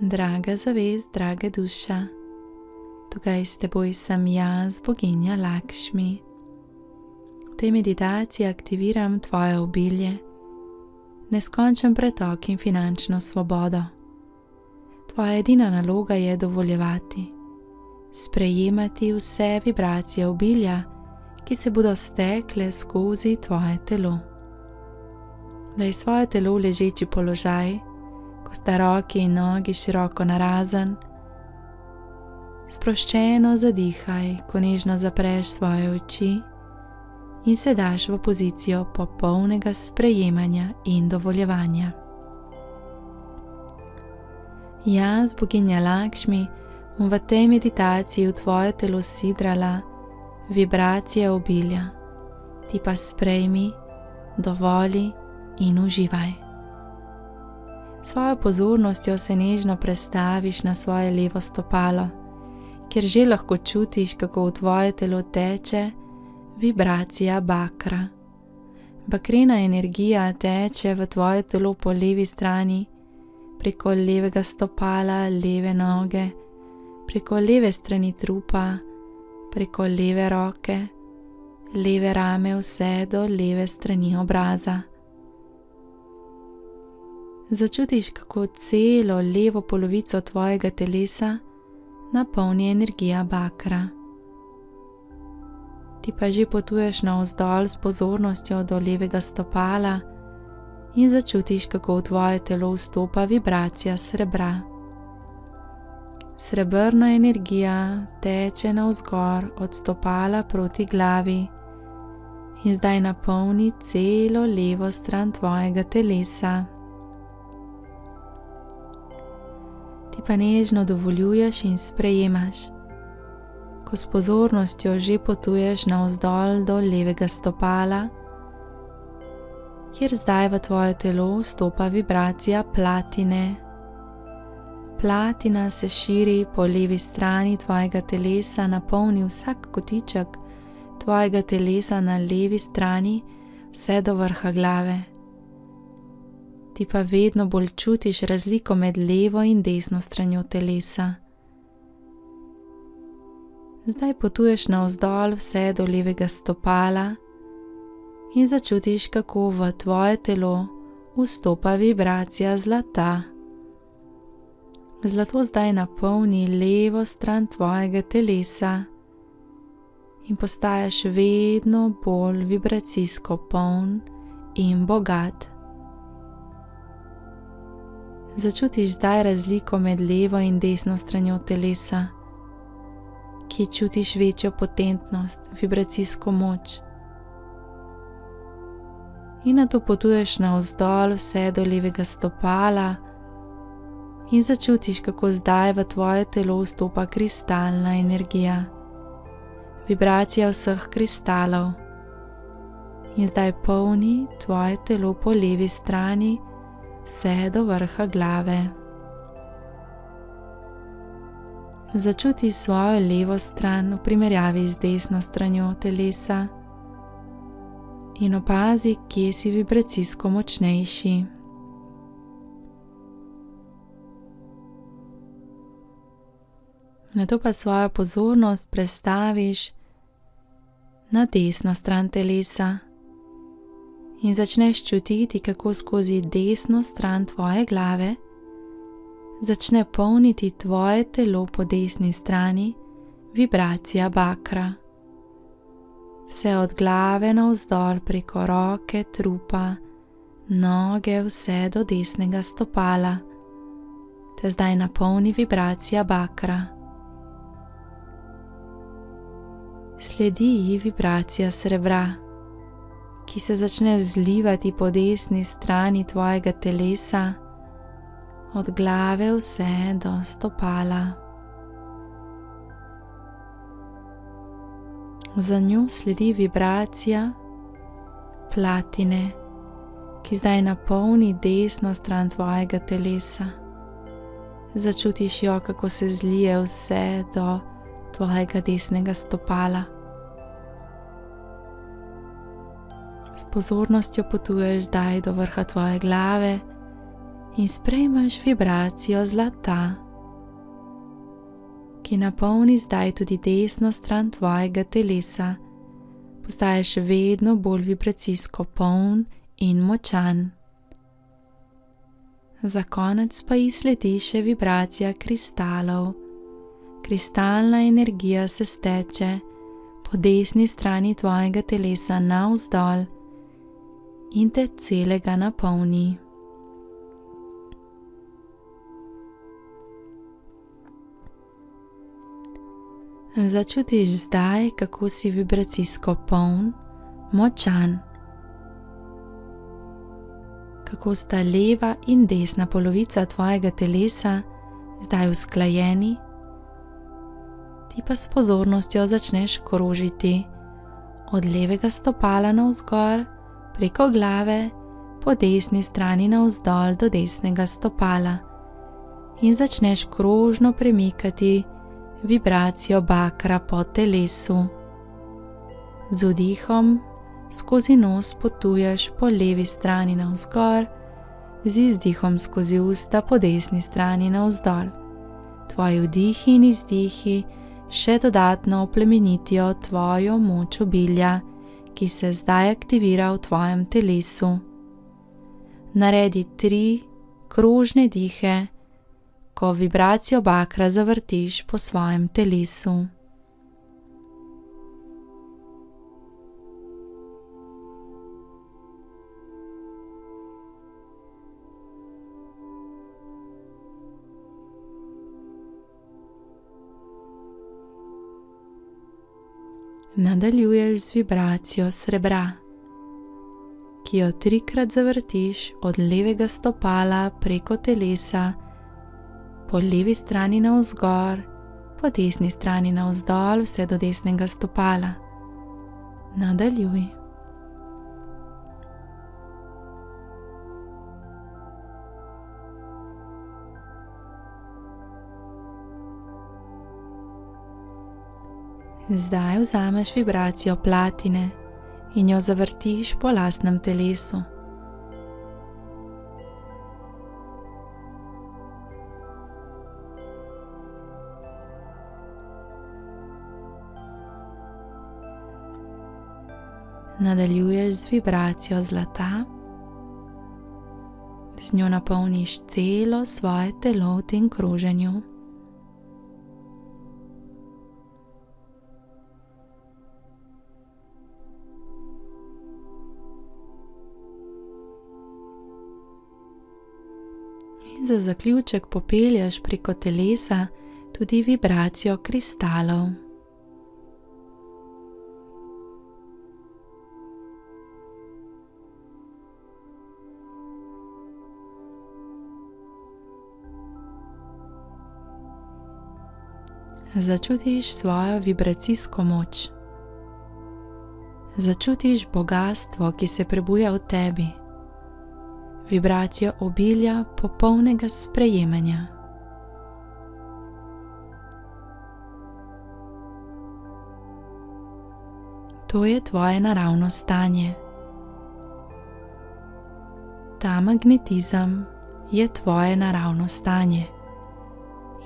Draga zavest, draga duša, tukaj s teboj sem jaz, boginja Lakšmi. V tej meditaciji aktiviram tvoje obilje, neskončen pretok in finančno svobodo. Tvoja edina naloga je dovoljevati, sprejemati vse vibracije obilja, ki se bodo stekle skozi tvoje telo. Daj svoje telo v ležeči položaj, ko sta roki in nogi široko narazen. Sproščeno zadihaj, ko nežno zapreš svoje oči in se daš v pozicijo popolnega sprejemanja in dovoljevanja. Jaz, boginja Lakšmi, bom v tej meditaciji v tvoje telo sidrala vibracije obilja. Ti pa sprejmi, dovoli in uživaj. Svojo pozornostjo se nežno prestaviš na svoje levo stopalo, kjer že lahko čutiš, kako v tvoje telo teče vibracija bakra. Bakrena energija teče v tvoje telo po levi strani, preko levega stopala, leve noge, preko leve strani trupa, preko leve roke, leve rame vse do leve strani obraza. Začutiš, kako celo levo polovico tvojega telesa napolni energija bakra. Ti pa že potuješ navzdol s pozornostjo do levega stopala in začutiš, kako v tvoje telo vstopa vibracija srebra. Srebrna energija teče navzgor od stopala proti glavi in zdaj napolni celo levo stran tvojega telesa. Ti pa nežno dovoljuješ in sprejemaš, ko s pozornostjo že potuješ navzdol do levega stopala, kjer zdaj v tvoje telo vstopa vibracija platine. Platina se širi po levi strani tvojega telesa, napolni vsak kotiček tvojega telesa na levi strani vse do vrha glave. Ti pa vedno bolj čutiš razliko med levo in desno stranjo telesa. Zdaj potuješ navzdol vse do levega stopala in začutiš, kako v tvoje telo vstopa vibracija zlata. Zlato zdaj napolni levo stran tvojega telesa in postaješ vedno bolj vibracijsko poln in bogat. Začutiš zdaj razliko med levo in desno stranjo telesa, ki čutiš večjo potentnost, vibracijsko moč. In nato potuješ navzdol vse do levega stopala in začutiš, kako zdaj v tvoje telo vstopa kristalna energija, vibracija vseh kristalov in zdaj polni tvoje telo po levi strani vse do vrha glave. Začuti svojo levo stran v primerjavi z desno stranjo telesa in opazi, kje si vibracijsko močnejši. Nato pa svojo pozornost prestaviš na desno stran telesa in začneš čutiti, kako skozi desno stran tvoje glave začne polniti tvoje telo po desni strani vibracija bakra. Vse od glave navzdol preko roke, trupa, noge vse do desnega stopala, te zdaj napolni vibracija bakra. Sledi ji vibracija srebra, ki se začne zlivati po desni strani tvojega telesa, od glave vse do stopala. Za njo sledi vibracija platine, ki zdaj napolni desno stran tvojega telesa. Začutiš jo, kako se zlije vse do tvojega desnega stopala. S pozornostjo potuješ zdaj do vrha tvoje glave in sprejmeš vibracijo zlata, ki napolni zdaj tudi desno stran tvojega telesa. Postaješ vedno bolj vibracijsko poln in močan. Za konec pa ji sledi še vibracija kristalov. Kristalna energija se steče po desni strani tvojega telesa navzdol in te celega napolni. Začutiš zdaj, kako si vibracijsko poln, močan. Kako sta leva in desna polovica tvojega telesa zdaj usklajeni, ti pa s pozornostjo začneš krožiti od levega stopala navzgor, preko glave, po desni strani navzdol do desnega stopala in začneš krožno premikati vibracijo bakra po telesu. Z vdihom skozi nos potuješ po levi strani navzgor, z izdihom skozi usta po desni strani navzdol. Tvoji vdihi in izdihi še dodatno oplemenitijo tvojo moč obilja, ki se zdaj aktivira v tvojem telesu. Naredi 3 krožne dihe, ko vibracijo bakra zavrtiš po svojem telesu. Nadaljuješ z vibracijo srebra, ki jo 3-krat zavrtiš od levega stopala preko telesa, po levi strani navzgor, po desni strani navzdol, vse do desnega stopala. Nadaljuj. Zdaj vzameš vibracijo platine in jo zavrtiš po lastnem telesu. Nadaljuješ z vibracijo zlata, z njo napolniš celo svoje telo v tem kroženju. In za zaključek popelješ preko telesa tudi vibracijo kristalov. Začutiš svojo vibracijsko moč. Začutiš bogastvo, ki se prebuja v tebi. Vibracijo obilja popolnega sprejemanja. To je tvoje naravno stanje. Ta magnetizem je tvoje naravno stanje.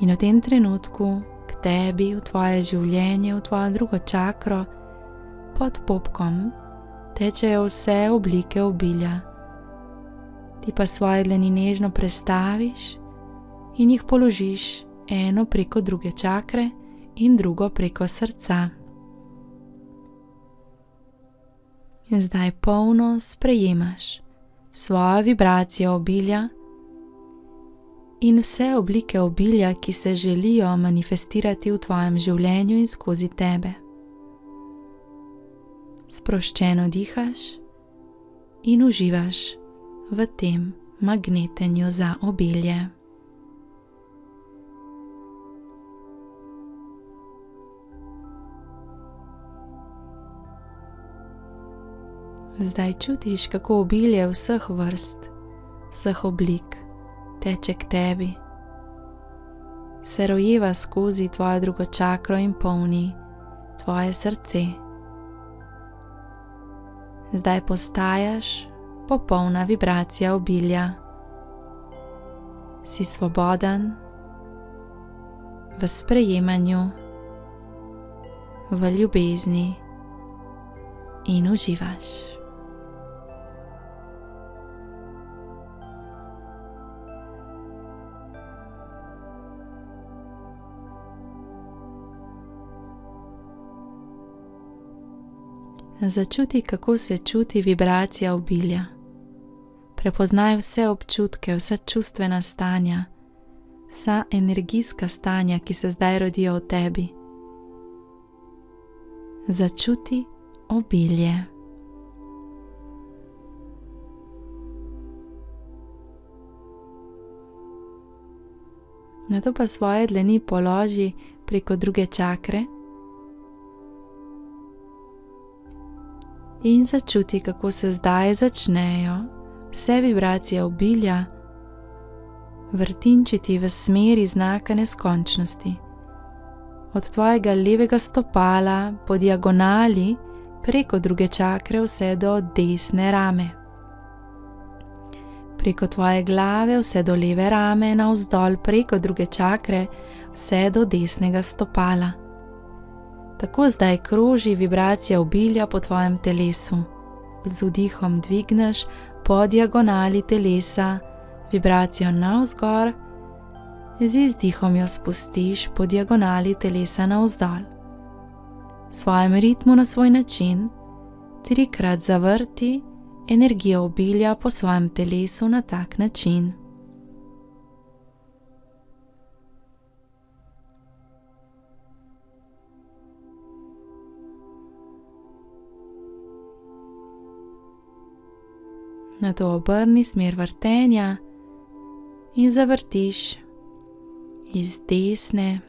In v tem trenutku k tebi, v tvoje življenje, v tvojo drugo čakro, pod popkom, tečejo vse oblike obilja. Ti pa svoje dlani nežno prestaviš in jih položiš eno preko druge čakre in drugo preko srca. In zdaj polno sprejemaš svojo vibracijo obilja in vse oblike obilja, ki se želijo manifestirati v tvojem življenju in skozi tebe. Sproščeno dihaš in uživaš v tem magnetenju za obilje. Zdaj čutiš, kako obilje vseh vrst, vseh oblik teče k tebi, se rojeva skozi tvojo drugo čakro in polni tvoje srce. Zdaj postajaš popolna vibracija obilja. si svoboden v sprejemanju, v ljubezni in uživaš. Začuti, kako se čuti vibracija obilja. Prepoznaj vse občutke, vsa čustvena stanja, vsa energijska stanja, ki se zdaj rodijo v tebi. Začuti obilje. Nato pa svoje dlani položi preko druge čakre in začuti, kako se zdaj začnejo vse vibracije obilja vrtinčiti v smeri znaka neskončnosti. Od tvojega levega stopala po diagonali preko druge čakre vse do desne rame. Preko tvoje glave vse do leve rame, navzdol preko druge čakre vse do desnega stopala. Tako zdaj kroži vibracija obilja po tvojem telesu. Z vdihom dvigneš po diagonali telesa vibracijo navzgor, z izdihom jo spustiš po diagonali telesa navzdol. V svojem ritmu na svoj način 3-krat zavrti energijo obilja po svojem telesu na tak način. Nato obrni smer vrtenja in zavrtiš iz desne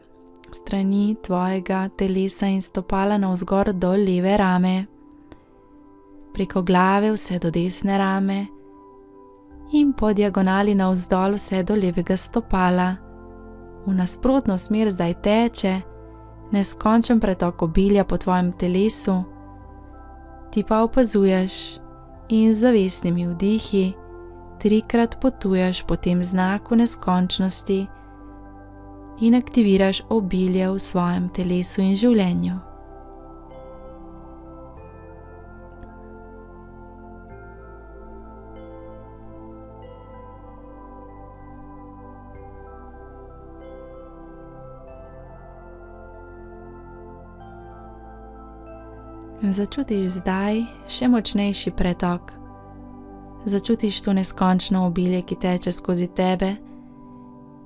strani tvojega telesa in stopala navzgor do leve rame, preko glave vse do desne rame in po diagonali navzdol vse do levega stopala. V nasprotno smer zdaj teče neskončen pretok obilja po tvojem telesu, ti pa opazuješ in z zavestnimi vdihi 3-krat potuješ po tem znaku neskončnosti in aktiviraš obilje v svojem telesu in življenju. Začutiš zdaj še močnejši pretok. Začutiš to neskončno obilje, ki teče skozi tebe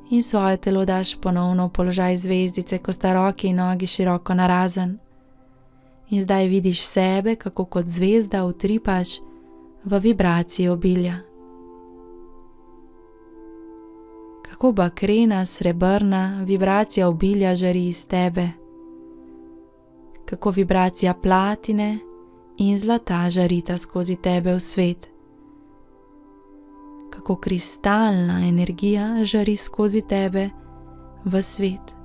in svoje telo daš ponovno v položaj zvezdice, ko sta roki in nogi široko narazen. In zdaj vidiš sebe, kako kot zvezda utripaš v vibraciji obilja. Kako bakrena, srebrna vibracija obilja žari iz tebe. Kako vibracija platine in zlata žarita skozi tebe v svet. Kako kristalna energija žari skozi tebe v svet.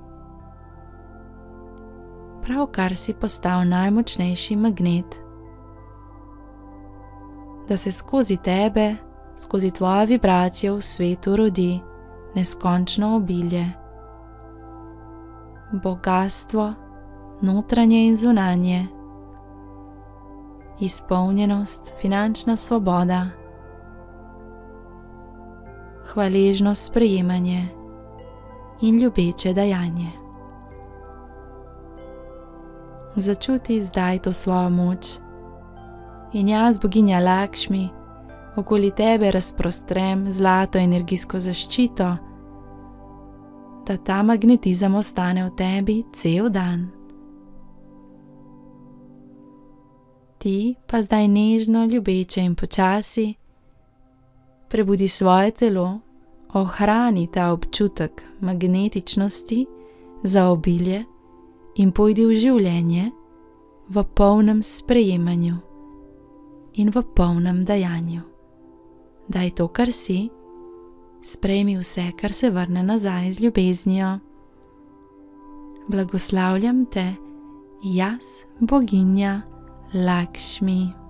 Pravkar si postal najmočnejši magnet. Da se skozi tebe, skozi tvojo vibracijo v svetu rodi neskončno obilje. Bogastvo, notranje in zunanje, izpolnjenost, finančna svoboda, hvaležno sprejemanje in ljubeče dajanje. Začuti zdaj to svojo moč in jaz, boginja Lakšmi, okoli tebe razprostrem zlato energijsko zaščito, da ta magnetizem ostane v tebi cel dan. Ti pa zdaj nežno, ljubeče in počasi prebudi svoje telo, ohrani ta občutek magnetičnosti za obilje in pojdi v življenje v polnem sprejemanju in v polnem dajanju. Daj to, kar si, sprejmi vse, kar se vrne nazaj z ljubeznijo. Blagoslavljam te, jaz, boginja Lakšmi.